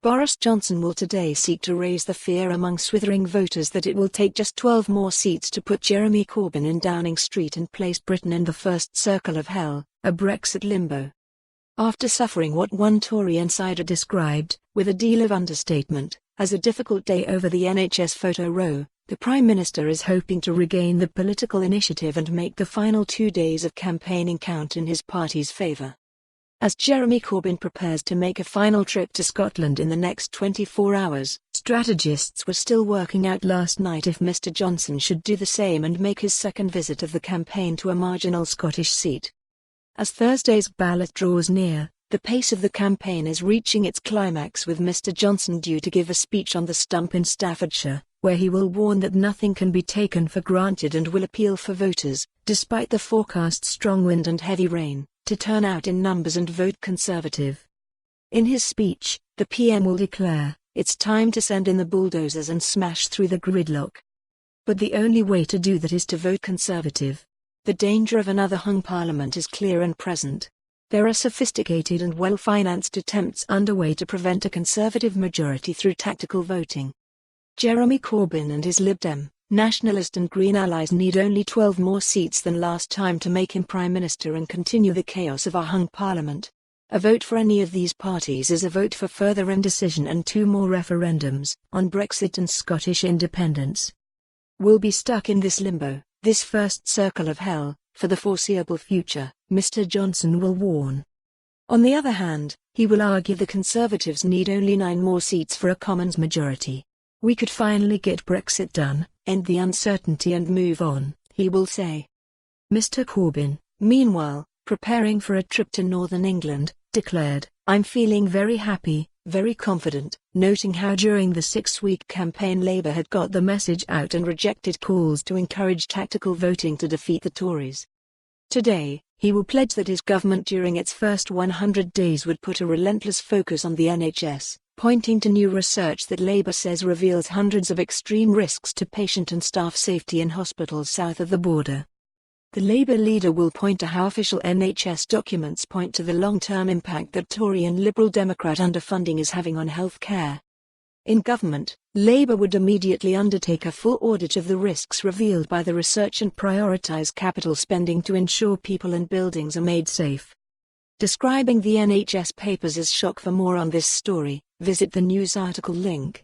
Boris Johnson will today seek to raise the fear among swithering voters that it will take just 12 more seats to put Jeremy Corbyn in Downing Street and place Britain in the first circle of hell, a Brexit limbo. After suffering what one Tory insider described, with a deal of understatement, as a difficult day over the NHS photo row, the Prime Minister is hoping to regain the political initiative and make the final 2 days of campaigning count in his party's favour. As Jeremy Corbyn prepares to make a final trip to Scotland in the next 24 hours, strategists were still working out last night if Mr Johnson should do the same and make his second visit of the campaign to a marginal Scottish seat. As Thursday's ballot draws near, the pace of the campaign is reaching its climax, with Mr Johnson due to give a speech on the stump in Staffordshire, where he will warn that nothing can be taken for granted and will appeal for voters, despite the forecast strong wind and heavy rain, to turn out in numbers and vote Conservative. In his speech, the PM will declare, "It's time to send in the bulldozers and smash through the gridlock." But the only way to do that is to vote Conservative. The danger of another hung parliament is clear and present. There are sophisticated and well-financed attempts underway to prevent a Conservative majority through tactical voting. Jeremy Corbyn and his Lib Dem, Nationalist and Green allies need only 12 more seats than last time to make him Prime Minister and continue the chaos of our hung parliament. A vote for any of these parties is a vote for further indecision and 2 more referendums, on Brexit and Scottish independence. We'll be stuck in this limbo, this first circle of hell, for the foreseeable future, Mr Johnson will warn. On the other hand, he will argue the Conservatives need only 9 more seats for a Commons majority. "We could finally get Brexit done, end the uncertainty and move on," he will say. Mr Corbyn, meanwhile, preparing for a trip to Northern England, declared, "I'm feeling very happy, very confident," noting how during the 6-week campaign Labour had got the message out and rejected calls to encourage tactical voting to defeat the Tories. Today, he will pledge that his government during its first 100 days would put a relentless focus on the NHS, pointing to new research that Labour says reveals hundreds of extreme risks to patient and staff safety in hospitals south of the border. The Labour leader will point to how official NHS documents point to the long-term impact that Tory and Liberal Democrat underfunding is having on health care. In government, Labour would immediately undertake a full audit of the risks revealed by the research and prioritise capital spending to ensure people and buildings are made safe. Describing the NHS papers as shock. For more on this story, visit the news article link.